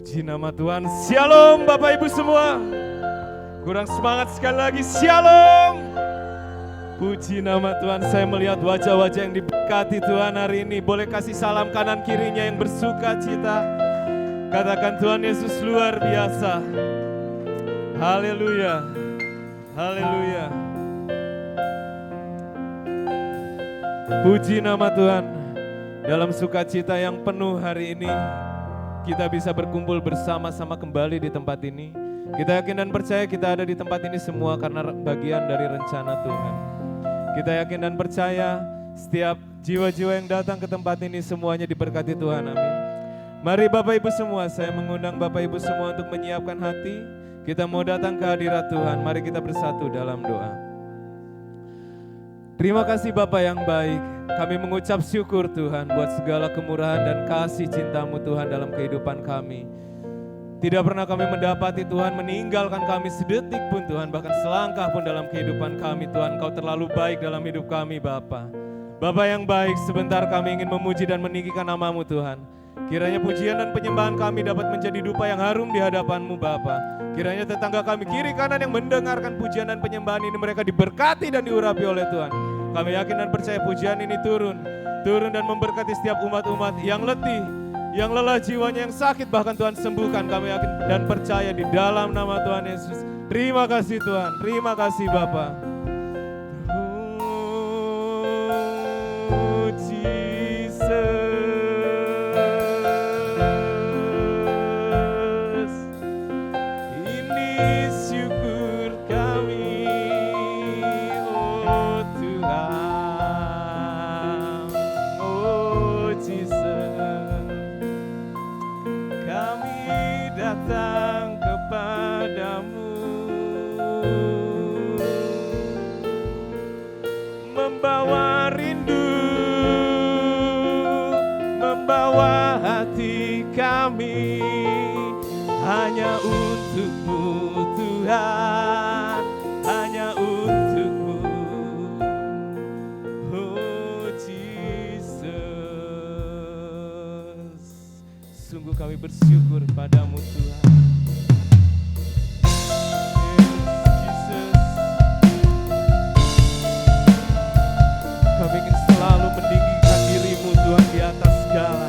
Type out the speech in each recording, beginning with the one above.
Puji nama Tuhan. Shalom Bapak Ibu semua. Kurang semangat sekali lagi. Shalom. Puji nama Tuhan. Saya melihat wajah-wajah yang diberkati Tuhan hari ini. Boleh kasih salam kanan kirinya yang bersuka cita. Katakan Tuhan Yesus luar biasa. Haleluya. Haleluya. Puji nama Tuhan. Dalam sukacita yang penuh hari ini, kita bisa berkumpul bersama-sama kembali di tempat ini. Kita yakin dan percaya kita ada di tempat ini semua karena bagian dari rencana Tuhan. Kita yakin dan percaya setiap jiwa-jiwa yang datang ke tempat ini semuanya diberkati Tuhan, amin. Mari Bapak Ibu semua, saya mengundang Bapak Ibu semua untuk menyiapkan hati. Kita mau datang ke hadirat Tuhan, mari kita bersatu dalam doa. Terima kasih Bapa yang baik, kami mengucap syukur Tuhan buat segala kemurahan dan kasih cinta-Mu Tuhan dalam kehidupan kami. Tidak pernah kami mendapati Tuhan meninggalkan kami sedetik pun Tuhan, bahkan selangkah pun dalam kehidupan kami Tuhan. Kau terlalu baik dalam hidup kami Bapa. Bapa yang baik, sebentar kami ingin memuji dan meninggikan nama-Mu Tuhan. Kiranya pujian dan penyembahan kami dapat menjadi dupa yang harum di hadapan-Mu Bapa. Kiranya tetangga kami kiri kanan yang mendengarkan pujian dan penyembahan ini, mereka diberkati dan diurapi oleh Tuhan. Kami yakin dan percaya pujian ini turun dan memberkati setiap umat-umat yang letih, yang lelah jiwanya, yang sakit, bahkan Tuhan sembuhkan. Kami yakin dan percaya di dalam nama Tuhan Yesus. Terima kasih Tuhan, terima kasih Bapa. Oh Jesus. Membawa rindu, membawa hati kami hanya untuk-Mu Tuhan, hanya untuk-Mu. Oh Jesus, sungguh kami bersyukur padamu Tuhan. Kami ingin selalu meninggikan diri-Mu Tuhan di atas segala.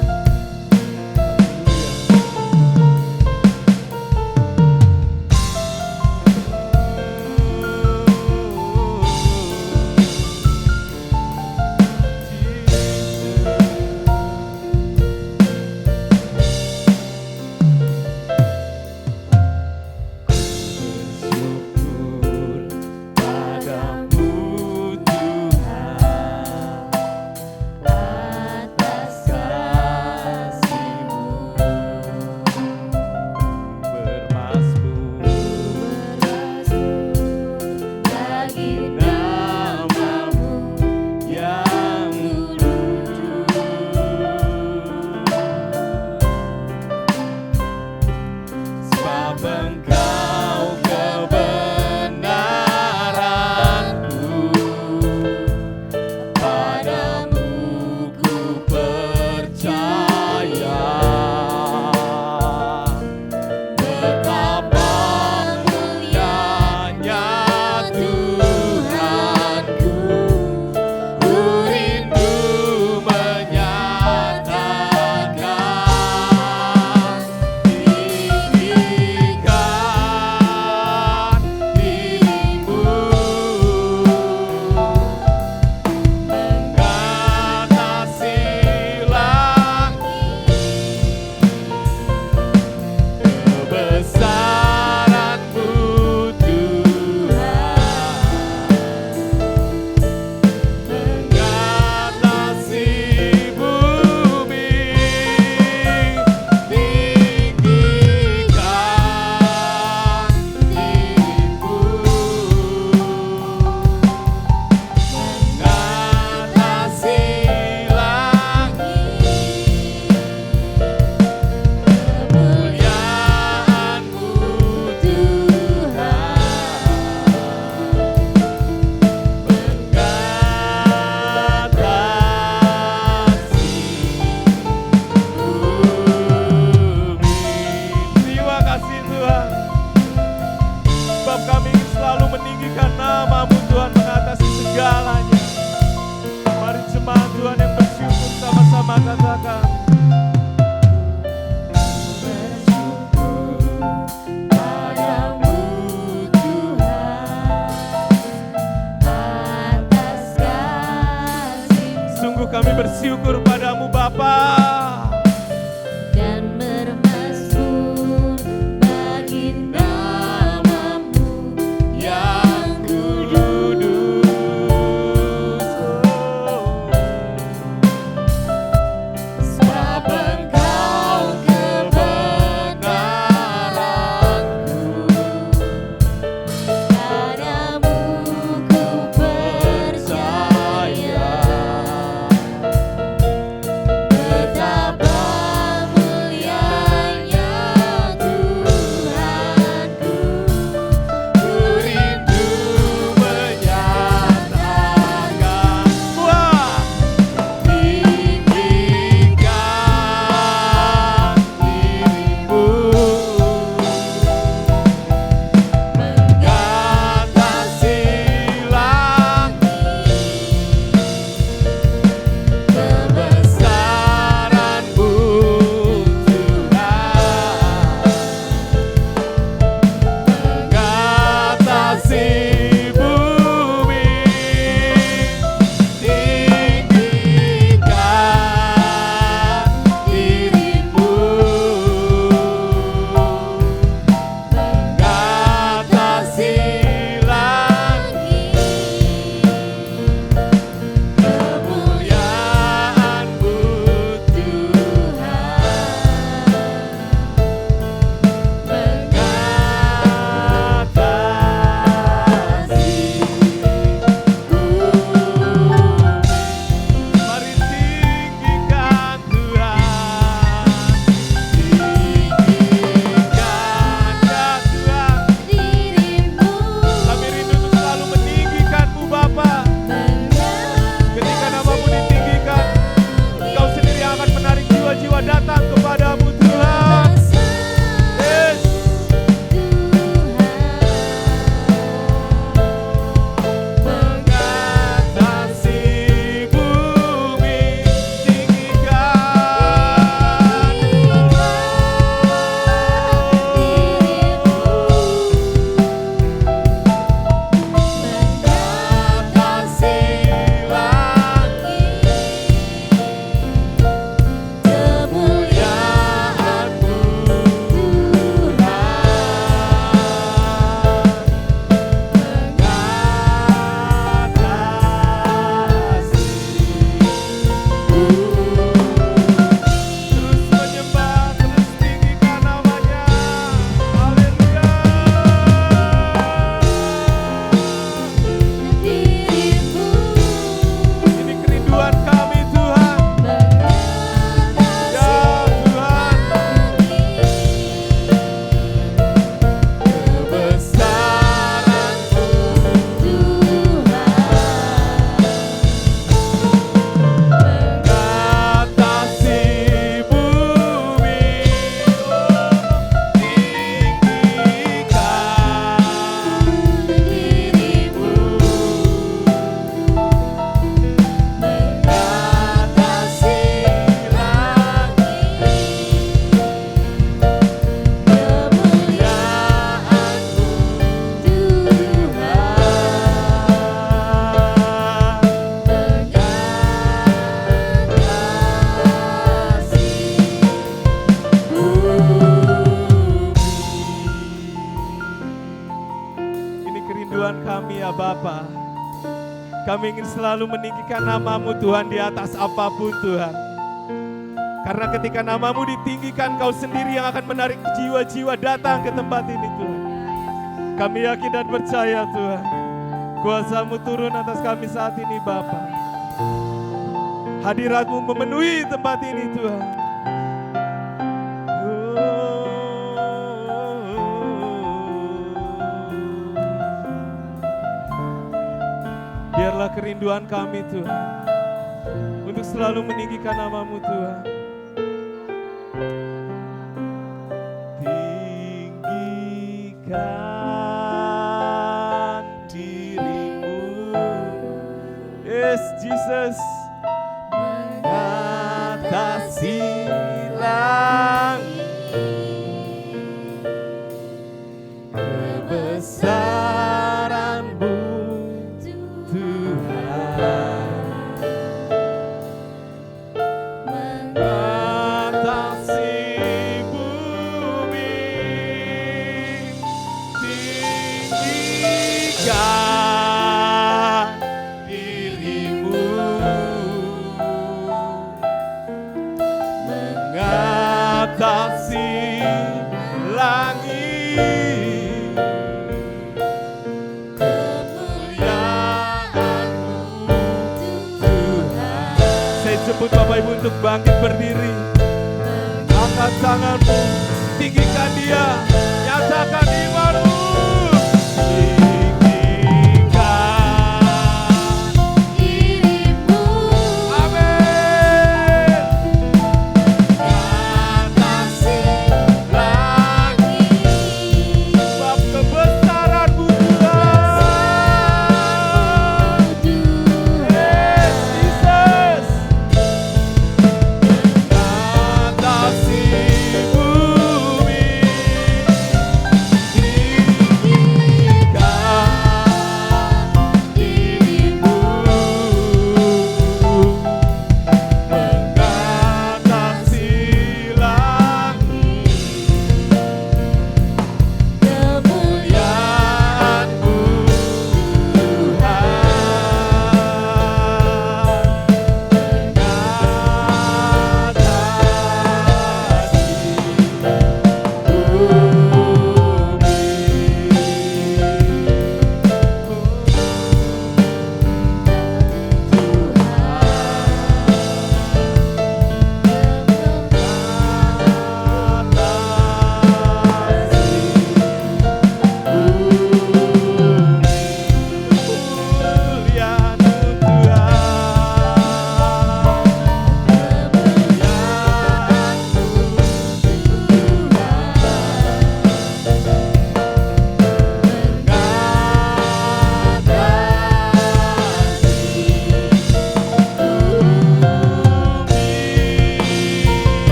katakan. Kami bersyukur padamu Bapa. Dan bermasmur bagi nama-Mu yang kudus. Sebab Engkau kebenaranku, padamu ku percaya. Bapa. Kami ingin selalu meninggikan nama-Mu Tuhan di atas apapun Tuhan. Karena ketika nama-Mu ditinggikan, Kau sendiri yang akan menarik jiwa-jiwa datang ke tempat ini Tuhan. Kami yakin dan percaya Tuhan, kuasa-Mu turun atas kami saat ini Bapa. Hadirat-Mu memenuhi tempat ini Tuhan. Biarlah kerinduan kami Tuhan, untuk selalu meninggikan nama-Mu Tuhan. Tinggikan diri-Mu, yes Jesus, mengatasi kasih langit, kebesaran-Mu Tuhan, mengatasi bumi, tinggikan diri-Mu, mengatasi langit, kemuliaan-Mu Tuhan. Saya jemput Bapak Ibu untuk bangkit berdiri. Angkat tanganmu, tinggikan Dia, nyatakan iman-Mu. Tinggikan dirimu, amin. atasi Langit, sebab kebesaran-Mu Tuhan. Yes, Jesus. Mengatasi bumi, tinggikan diri-Mu, mengatasi langit, kemuliaan-Mu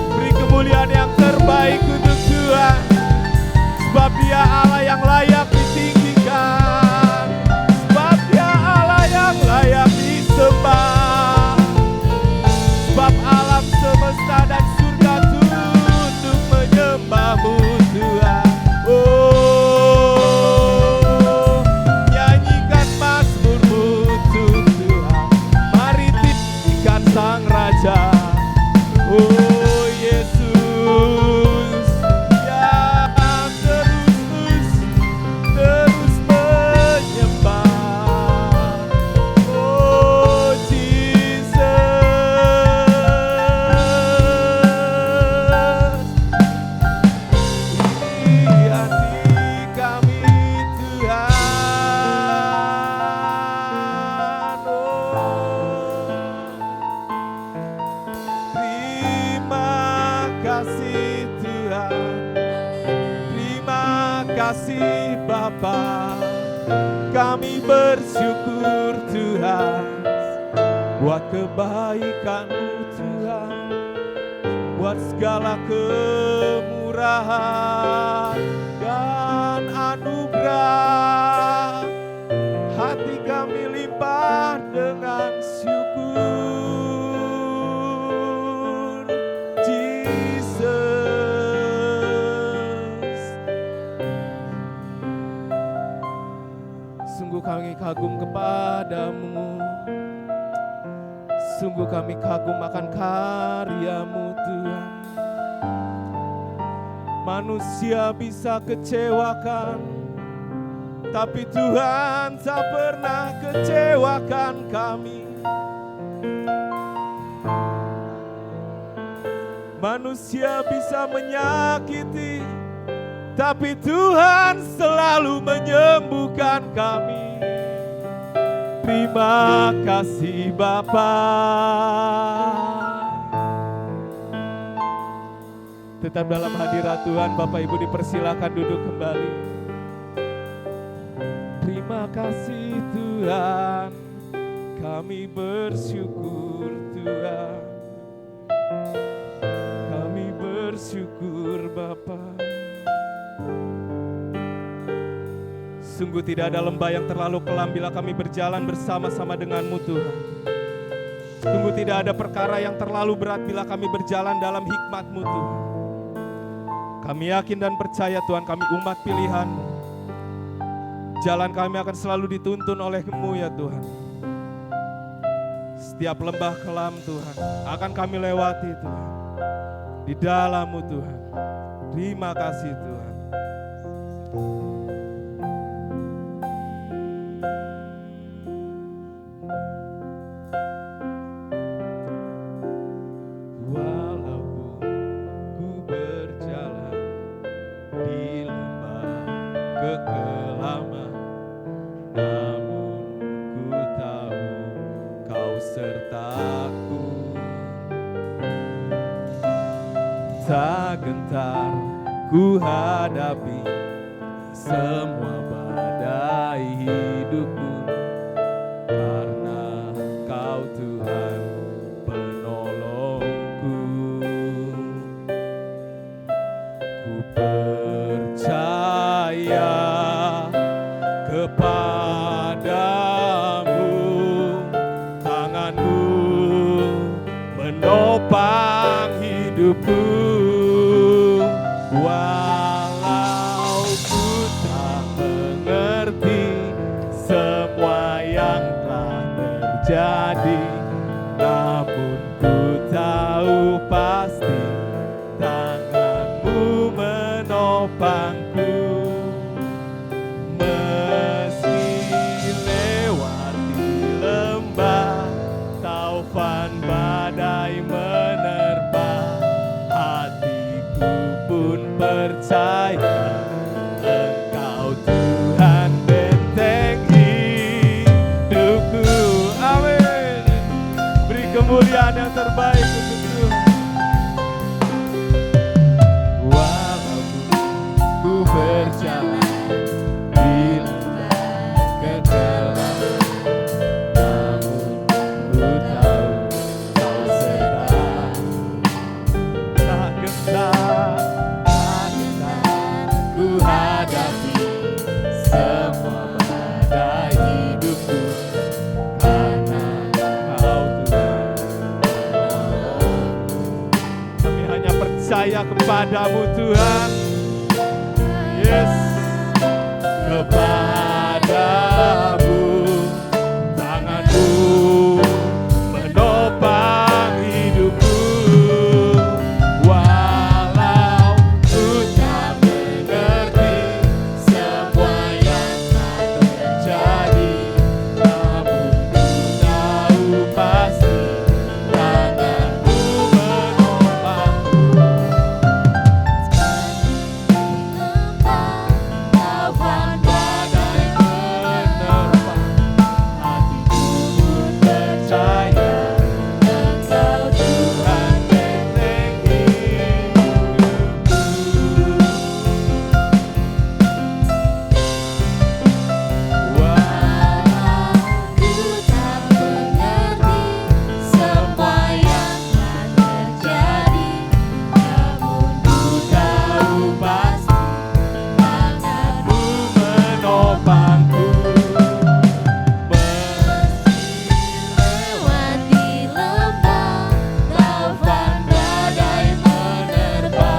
beri kemuliaan yang terbaik untuk Tuhan, sebab Dia Allah yang layak ditinggikan, sebab Dia Allah yang layak disembah, sebab alam semesta dan surga tunduk menyembah-Mu Tuhan. Oh, nyanyikan mazmur-Mu untuk Tuhan, mari tinggikan Sang Raja. Oh Yesus, yang terus menyembah. Oh Jesus, ini hati kami Tuhan. Terima kasih Tuhan, terima kasih Bapa. Kami bersyukur Tuhan buat kebaikan-Mu Tuhan, buat segala kemurahan dan anugerah. Hati kami limpah dengan syukur, Jesus. Sungguh kami kagum kepadamu, sungguh kami kagum akan karya-Mu Tuhan. Manusia bisa kecewakan, tapi Tuhan tak pernah kecewakan kami. Manusia bisa menyakiti, tapi Tuhan selalu menyembuhkan kami. Terima kasih Bapa. Tetap dalam hadirat Tuhan, Bapak Ibu dipersilakan duduk kembali. Terima kasih Tuhan, Kami bersyukur Tuhan, kami bersyukur Bapa. Sungguh tidak ada lembah yang terlalu kelam bila kami berjalan bersama-sama denganmu Tuhan. Sungguh tidak ada perkara yang terlalu berat bila kami berjalan dalam hikmat-Mu Tuhan. Kami yakin dan percaya Tuhan, kami umat pilihan-Mu. Jalan kami akan selalu dituntun oleh-Mu ya Tuhan. Setiap lembah kelam Tuhan akan kami lewati Tuhan. Di dalam-Mu Tuhan. Terima kasih Tuhan. Walaupun ku berjalan di lembah kekelaman, namun ku tahu Kau sertaku. Tak gentar ku hadapi semua badai hidupku, karena Kau Tuhan penolongku. Ku percaya kepadamu, tangan-Mu menopang hidupku. Walau ku tak mengerti semua yang telah terjadi, namun ku tahu pasti tangan-Mu menopangku. Meski lewati lembah, taufan badai menerpa, hatiku pun percaya Engkau Tuhan benteng hidupku. Amin. Beri kemuliaan yang terbaik untuk Tuhan. Walaupun ku berjalan di lembah kegelapan, namun ku tahu Kau sertaku. Tak gentar ku hadapi semua badai hidupku, karena Kau Tuhan menolongku. Kami hanya percaya kepadamu Tuhan. Yes, kepadamu tangan-Mu menopang hidupku. Walau ku tak mengerti semua yang telah terjadi, namun ku tahu pasti tangan-Mu menopangku. Taufan badai menerpa, hatiku pun percaya Engkau Tuhan benteng hidupku. Walau ku tak mengerti semua yang telah terjadi, namun ku tahu pasti tangan-Mu menopangku. Meski lewati lembah, taufan badai menerpa,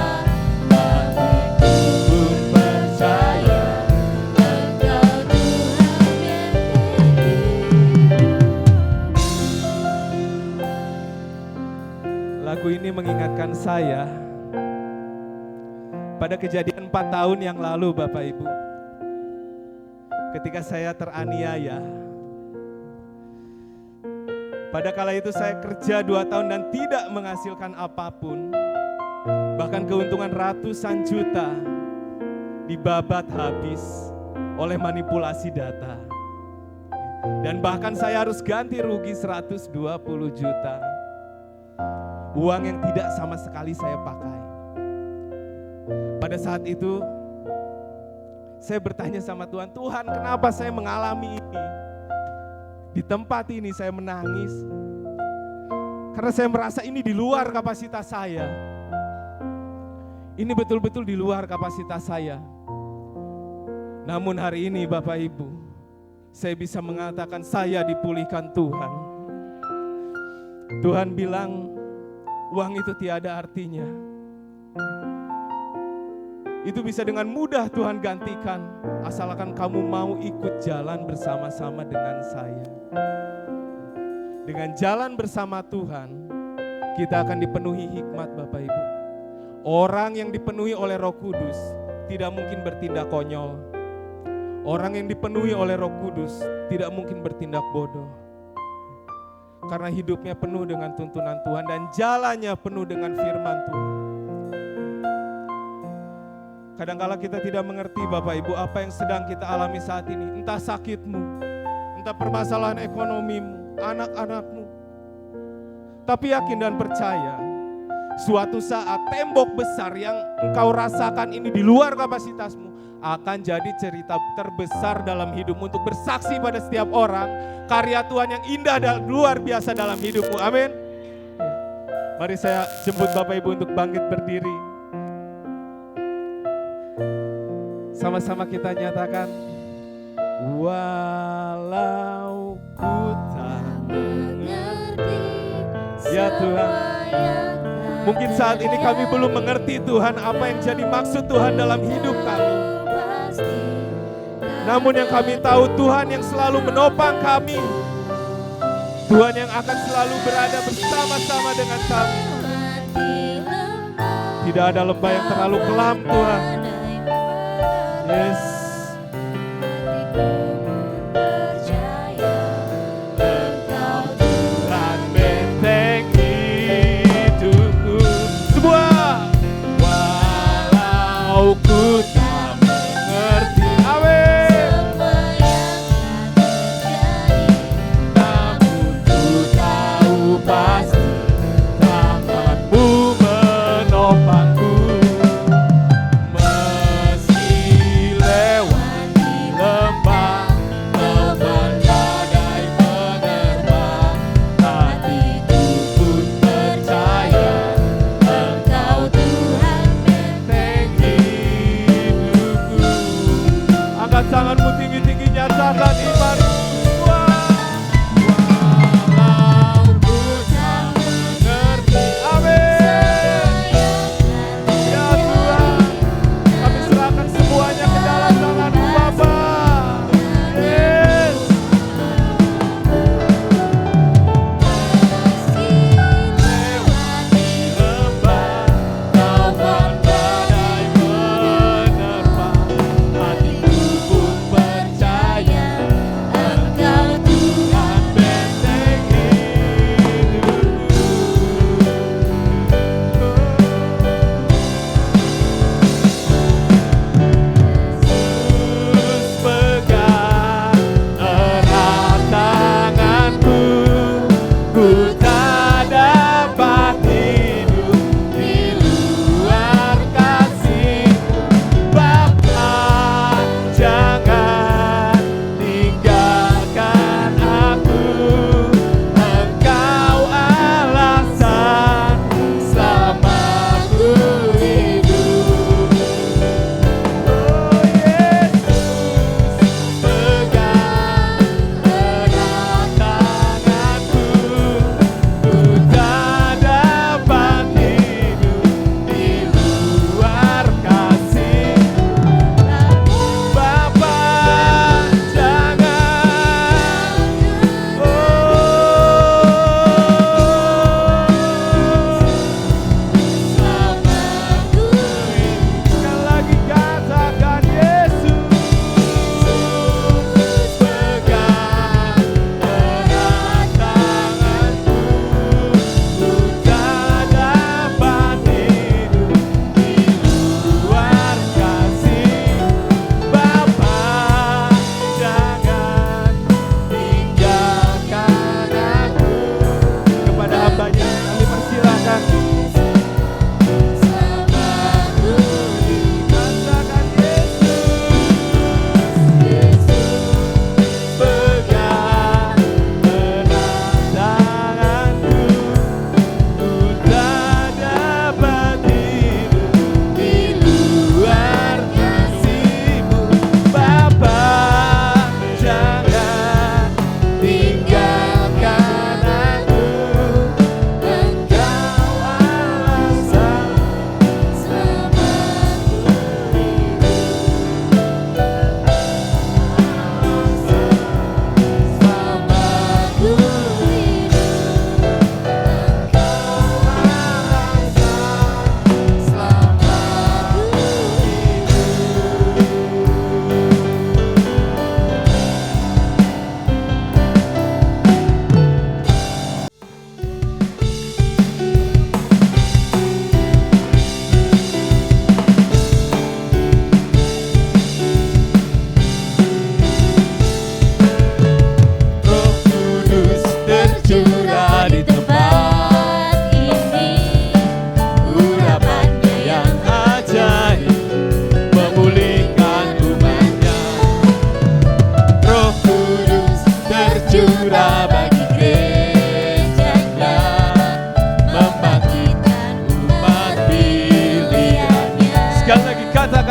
hatiku pun percaya Engkau Tuhan benteng. Lagu ini mengingatkan saya pada kejadian 4 tahun yang lalu Bapak Ibu. Ketika saya teraniaya. Pada kala itu saya kerja 2 tahun dan tidak menghasilkan apapun. Bahkan keuntungan ratusan juta dibabat habis oleh manipulasi data. Dan bahkan saya harus ganti rugi 120 juta. Uang yang tidak sama sekali saya pakai. Pada saat itu saya bertanya sama Tuhan, Tuhan kenapa saya mengalami ini? Di tempat ini saya menangis karena saya merasa ini di luar kapasitas saya. Ini betul-betul di luar kapasitas saya. Namun hari ini Bapak Ibu, saya bisa mengatakan saya dipulihkan Tuhan. Tuhan bilang uang itu tiada artinya. Itu bisa dengan mudah Tuhan gantikan, asalkan kamu mau ikut jalan bersama-sama dengan saya. Dengan jalan bersama Tuhan, kita akan dipenuhi hikmat Bapak Ibu. Orang yang dipenuhi oleh Roh Kudus tidak mungkin bertindak konyol. Orang yang dipenuhi oleh Roh Kudus tidak mungkin bertindak bodoh. Karena hidupnya penuh dengan tuntunan Tuhan dan jalannya penuh dengan firman Tuhan. Kadang-kala kita tidak mengerti Bapak Ibu apa yang sedang kita alami saat ini. Entah sakitmu, entah permasalahan ekonomimu, anak-anakmu. Tapi yakin dan percaya, suatu saat tembok besar yang engkau rasakan ini di luar kapasitasmu akan jadi cerita terbesar dalam hidupmu untuk bersaksi pada setiap orang karya Tuhan yang indah dan luar biasa dalam hidupmu. Amin. Mari saya jemput Bapak Ibu untuk bangkit berdiri. Sama-sama kita nyatakan, walau ku tak mengerti ya Tuhan. Mungkin saat ini kami belum mengerti Tuhan apa yang jadi maksud Tuhan dalam hidup kami. Namun yang kami tahu Tuhan yang selalu menopang kami. Tuhan yang akan selalu berada bersama-sama dengan kami. Tidak ada lembah yang terlalu kelam Tuhan. Yes. Engkau Tuhan benteng hidupku. Semua. Walau ku tak mengerti. Amin. Namun ku tahu pasti tanganmu menopangku. Meski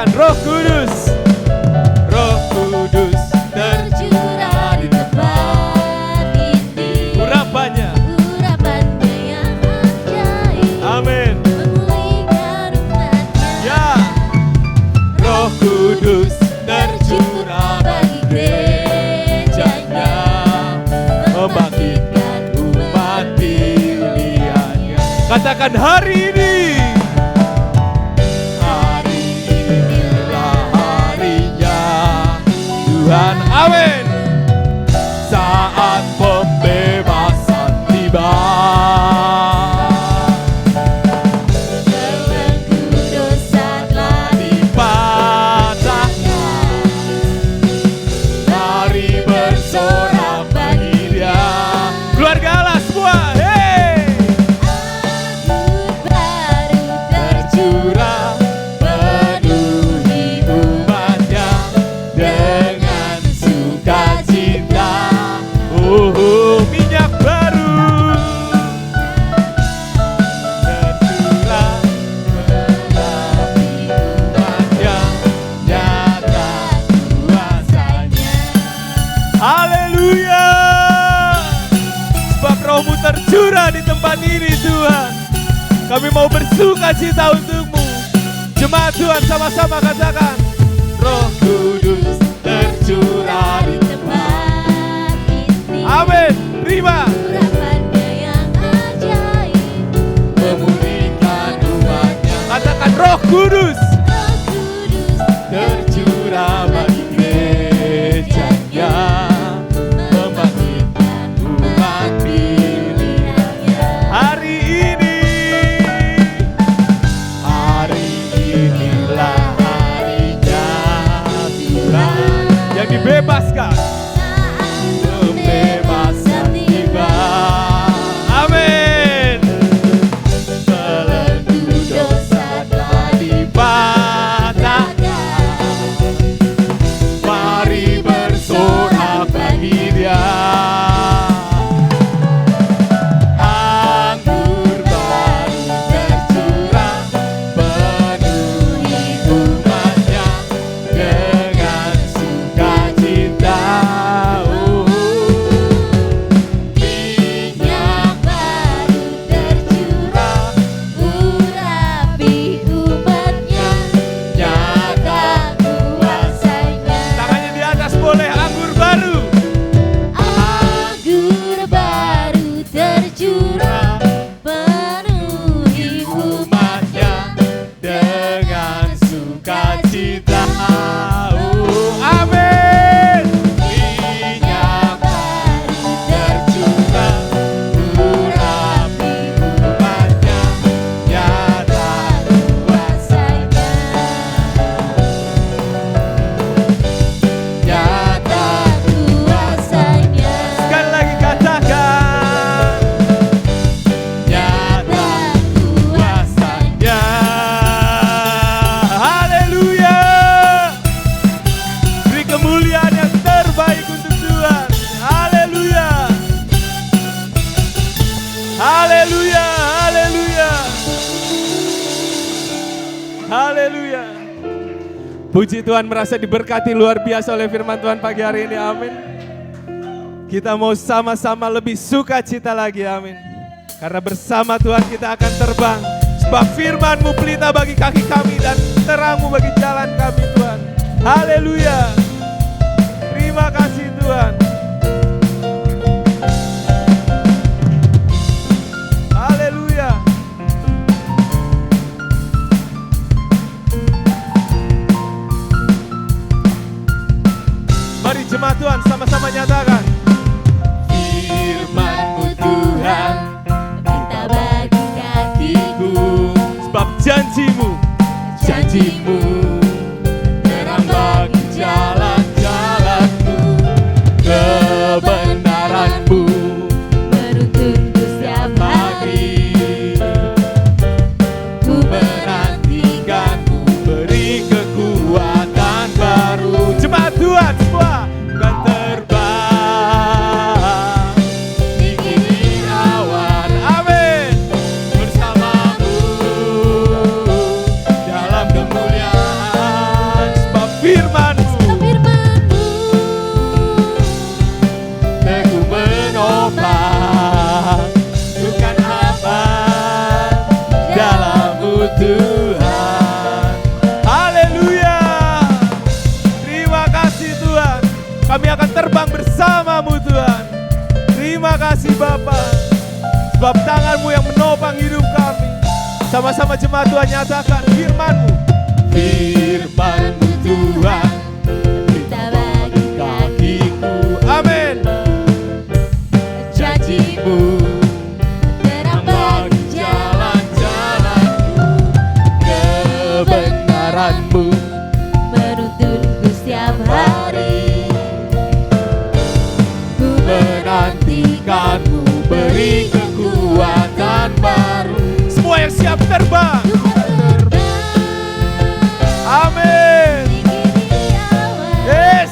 Katakan Roh Kudus. Roh Kudus tercurah di tempat ini. urapannya. Urapannya yang ajaib Amin. memulihkan umatnya. Ya. Roh Kudus tercurah bagi gerejanya, membangkitkan umat pilihannya. Katakan hari ini. Hari inilah harinya Tuhan. Amin. Saat pembebasan tiba. Belenggu dosa telah Dipatahkan. Mari bersorak bagi Dia. Keluarga Allah semua. Hey. anggur baru tercurah Penuhi umatnya dengan sukacita. Minyak baru tercurah menapi umatnya, nyata kuasanya. Haleluya. Sebab rohmu tercurah di tempat ini Tuhan. Kami mau bersuka cita untuk-Mu. Jemaat Tuhan sama-sama katakan, Roh Kudus tercurah di tempat ini. Amin. Terima. Urapannya yang ajaib Memulihkan umatnya. Katakan Roh Kudus Roh Kudus tercurah bagi gerejanya, membangkitkan umat pilihannya. Hari inilah harinya Tuhan yang dibebaskan. Pembebasan tiba. Amin. Belenggu dosa telah dipatahkan. Mari bersorak bagi Dia. Anggur baru tercurah, penuhi umatnya dengan sukacita. minyak baru tercurah urapi umatnya, nyata kuasanya. Tangannya di atas boleh. Anggur baru Anggur baru tercurah penuhi umatnya dengan sukacita. Amin. Minyak baru tercurah, urapi umatnya, nyata kuasanya. nyata. Kuasanya Sekali lagi katakan, nyata kuasanya. Haleluya. Beri kemuliaan yang terbaik untuk Tuhan. Haleluya. Haleluya. Haleluya. Haleluya. Puji Tuhan, merasa diberkati luar biasa oleh firman Tuhan pagi hari ini. Amin. Kita mau sama-sama lebih sukacita lagi. Amin. Karena bersama Tuhan kita akan terbang. Sebab firman-Mu pelita bagi kaki kami dan terang-Mu bagi jalan kami Tuhan. Haleluya. Terima kasih Tuhan. Haleluya. Mari jemaat Tuhan sama-sama nyatakan. Firman-Mu Tuhan, kita bagi kakiku, sebab janji-Mu terang bagi jalan-jalanku. kasih Bapa. Sebab tangan-Mu yang menopang hidup kami. Sama-sama jemaat Tuhan nyatakan firman-Mu. Firman-Mu Tuhan, Kita bagi kakiku, amin. janji-Mu terang bagi jalan-jalanku, Kebenaran-Mu menuntunku setiap hari. Ku menantikan-Mu, beri kekuatan baru. Semua yang siap terbang, amin. Yes,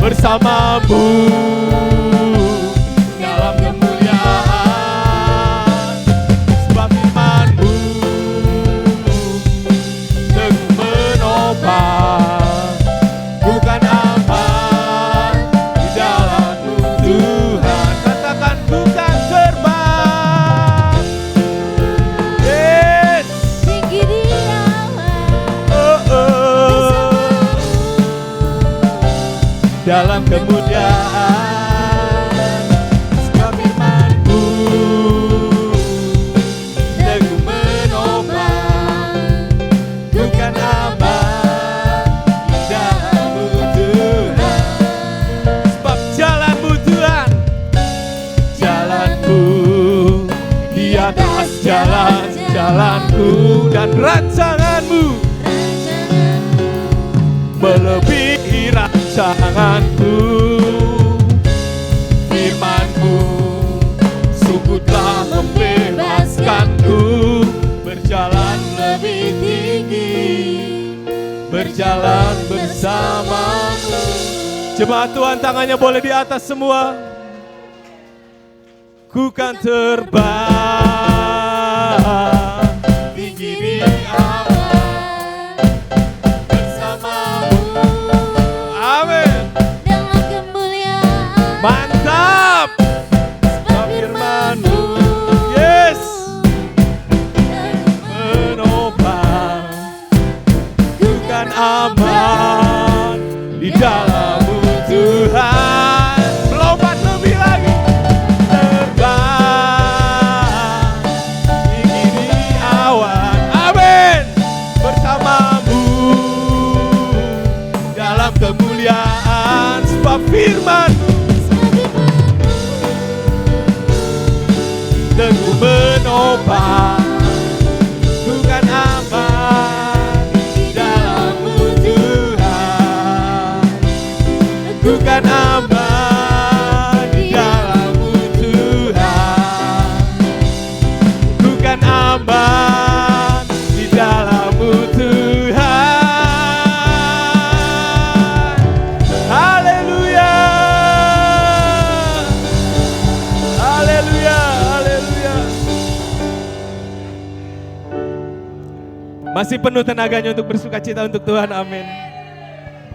bersama-Mu dalam kemuliaan. Sebab firman-Mu teguh menopang, bukan aman di dalam-Mu Tuhan. Katakan bukan terbang. Yes, Tinggi di awan, dalam kemuliaan. Sebab firman-Mu teguh menopang, bukan aman di dalam-Mu Tuhan. Sebab jalan-Mu Tuhan, jalan-Ku di atas jalan-jalanku, dan rancangan-Mu melebihi rancanganku. Firman-Mu sungguh telah membebaskanku, berjalan lebih tinggi, berjalan bersama-Mu. Jemaat Tuhan tangannya boleh di atas semua. Ku kan terbang tinggi di awan bersama-Mu. Amin. dalam kemuliaan. Mantap. Sebab firman-Mu, yes, menopang, bukan aman di dalam-Mu Tuhan. Melompat lebih lagi, terbang tinggi di awan, amin. Bersama-Mu dalam kemuliaan. Sebab firman-Mu teguh menopang, bukan aman di dalam-Mu Tuhan. Bukan aman di dalam-Mu Tuhan. Bukan aman di dalam-Mu Tuhan. Haleluya. Haleluya. Haleluya. Masih penuh tenaganya untuk bersukacita untuk Tuhan, amin.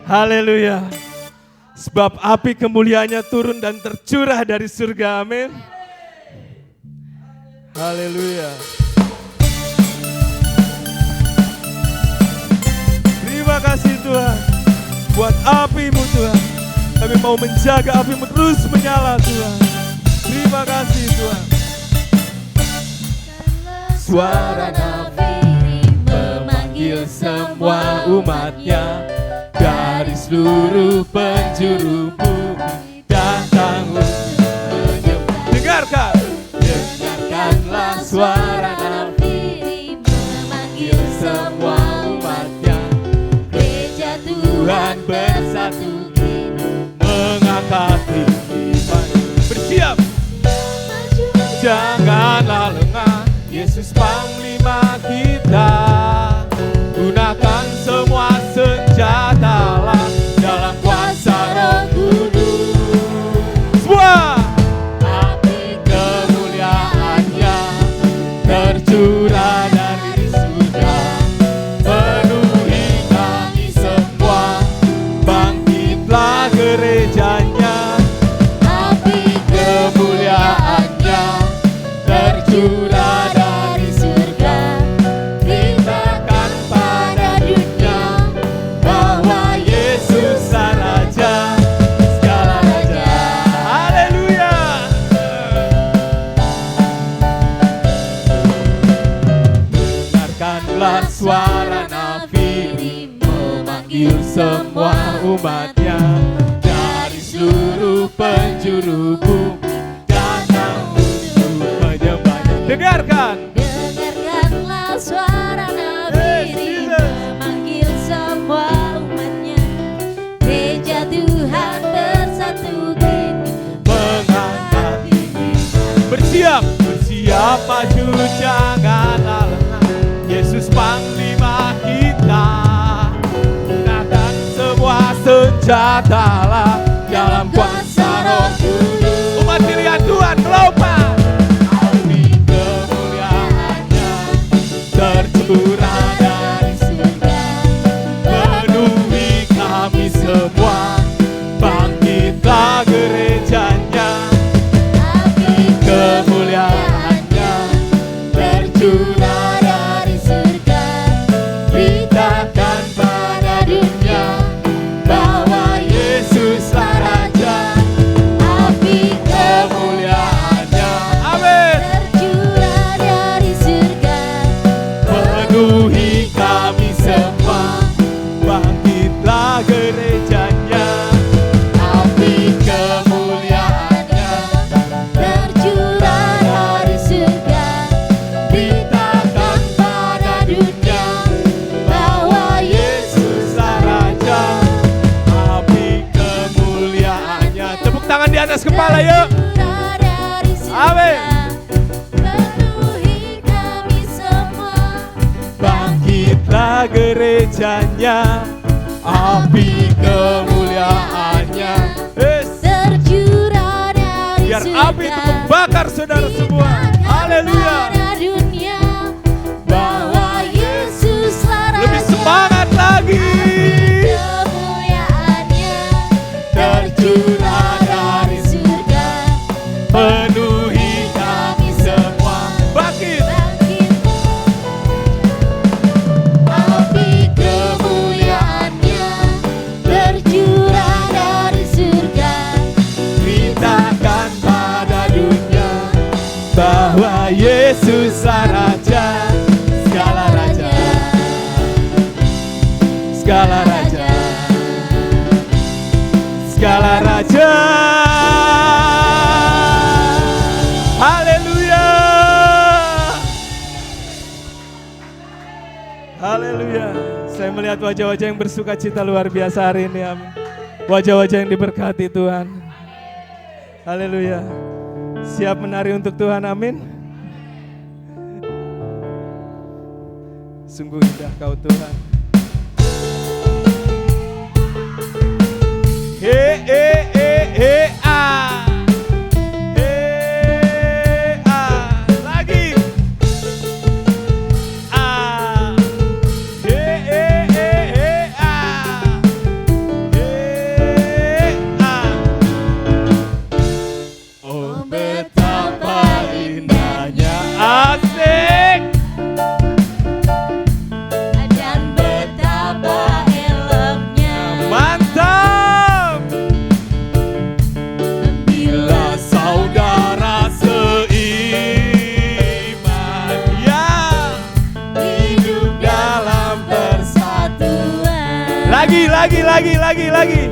Haleluya. Sebab api kemuliaannya turun dan tercurah dari surga, amin. Haleluya. Terima kasih Tuhan buat api-Mu Tuhan. Kami mau menjaga api-Mu terus menyala Tuhan. Terima kasih Tuhan. Suara nafiri memanggil semua umat-Nya dari seluruh penjuru bumi. Datang dengarkan, dengarkanlah suara nafiri memanggil semua umat-Nya. Gereja Tuhan bersatu mengangkat iman. Bersiap, janganlah lengah. Yesus Panglima kita, gunakan semua senjatalah dalam kuasa Roh Kudus. Semua api kemuliaannya tercurah dari surga, penuhi kami semua, bangkitlah gerejanya. Api kemuliaannya tercurah dari surga, beritakan pada dunia bahwa Yesus Raja, segala raja. Haleluya. suara nabi memanggil semua umatnya dari seluruh penjuru bumi datang untuk menyembahnya. Dengarkan. Dengarkanlah suara nabi memanggil semua umatnya. Gereja Tuhan bersatu kini Mengangkat tinggi. Bersiap maju janganlah lengah. Yesus panglima kita. Gunakan semua senjatalah dalam kuasa Roh Kudus. Umat pilihan Tuhan melompat. Api kemuliaannya tercurah dari surga. Penuhi kami semua. Bangkitlah gerejanya. Api kemuliaannya tercurah dari surga. Beritakan pada dunia bahwa Yesuslah Raja. Api kemuliaannya, amin, tercurah dari surga. penuhi kami semua. Bangkitlah gerejanya. Api kemuliaannya Tercurah dari surga. beritakan pada dunia bahwa Yesuslah Raja. Api kemuliaannya. Tepuk tangan di atas kepala yuk. Tercurah dari surga. Amin. Penuhi kami semua. Bangkitlah gerejanya. Api kemuliaannya. Yes. Tercurah dari Biar surga. api itu membakar saudara semua. Haleluya. Pada dunia bahwa Yesuslah Raja. Lebih semangat lagi. Kemuliaannya Tercurah dari surga. penuhi kami semua. Bangkit. Bangkit. Api kemuliaannya tercurah dari surga. Beritakan pada dunia bahwa Yesuslah Raja. Segala raja, segala raja, segala raja. Haleluya. Haleluya. Saya melihat wajah-wajah yang bersuka cita luar biasa hari ini. Amin. Wajah-wajah yang diberkati Tuhan. Haleluya. Siap menari untuk Tuhan, amin. Sungguh indah Kau Tuhan. He he he he ah. He ah. Lagi. Ah. He he he he ah. He ah. Oh betapa indahnya asik. Dan betapa eloknya Mantap. bila Saudara seiman ya hidup dalam persatuan. Lagi.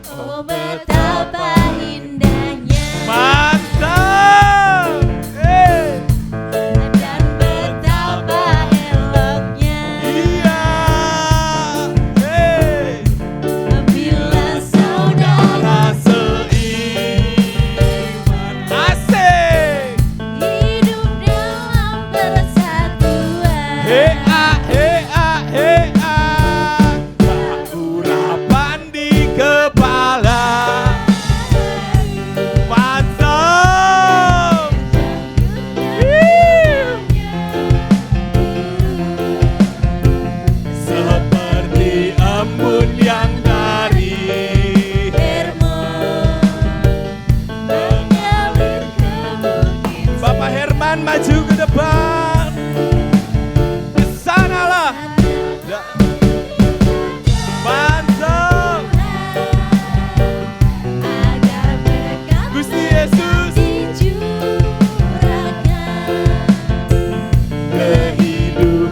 Oh betapa indahnya Mantap. dan betapa eloknya Iya. bila saudara Saudara seiman asik. hidup dalam persatuan. Tak urapan di kepala. Mantap. Seperti embun yang dari Hermon mengalir ke bukit. Bapak Herman maju ke depan. Ke sanalah. Mantap. Agar berkat Gusti Yesus dicurahkan kehidupan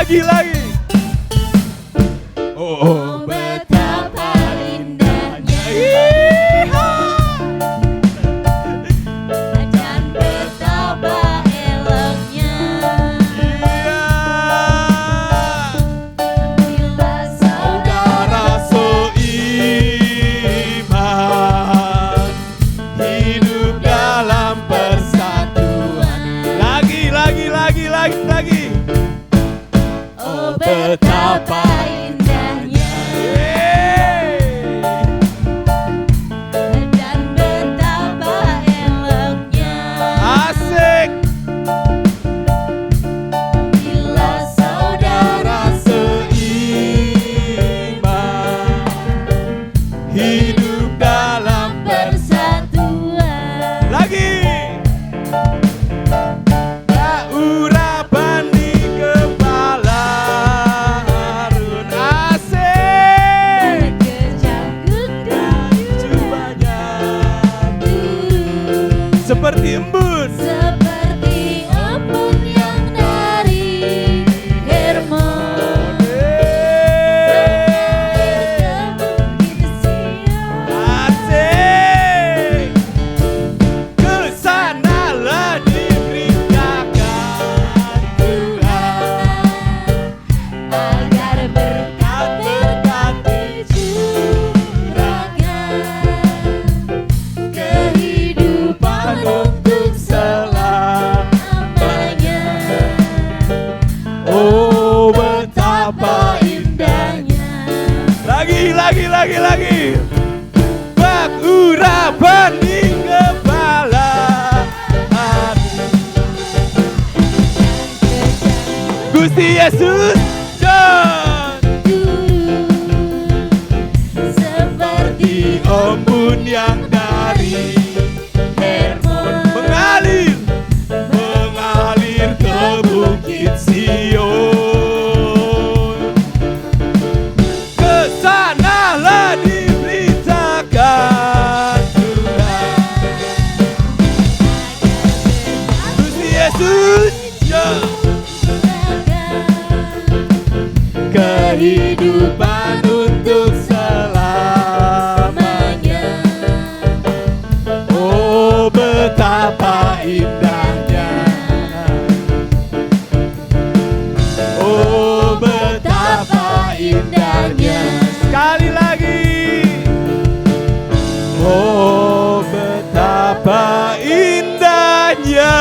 lagi. Oh, betapa indahnya dan betapa eloknya bila saudara seiman hidup dalam persatuan. Lagi. oh betapa indahnya dan betapa eloknya Asik. bila saudara Seiman hidup dalam persatuan. lagi. Tak urapan di kepala Harun. Asik. Kejangkut Cubanya seperti embun. seperti embun yang dari Hermon Asik. Kesanalah diberitakan Tuhan agar berkat-berkat dicurahkan kehidupan untuk selamanya. Oh betapa Indahnya Lagi. Bak urapan di kepala hati. Gusti Yesus John seperti embun yang dari Hermon mengalir ke bukit Sion. Kesanalah diberitakan Tuhan. Gusti Yesus John kehidupan untuk selamanya. Oh betapa indahnya. Oh betapa indahnya. Sekali lagi. Oh betapa indahnya.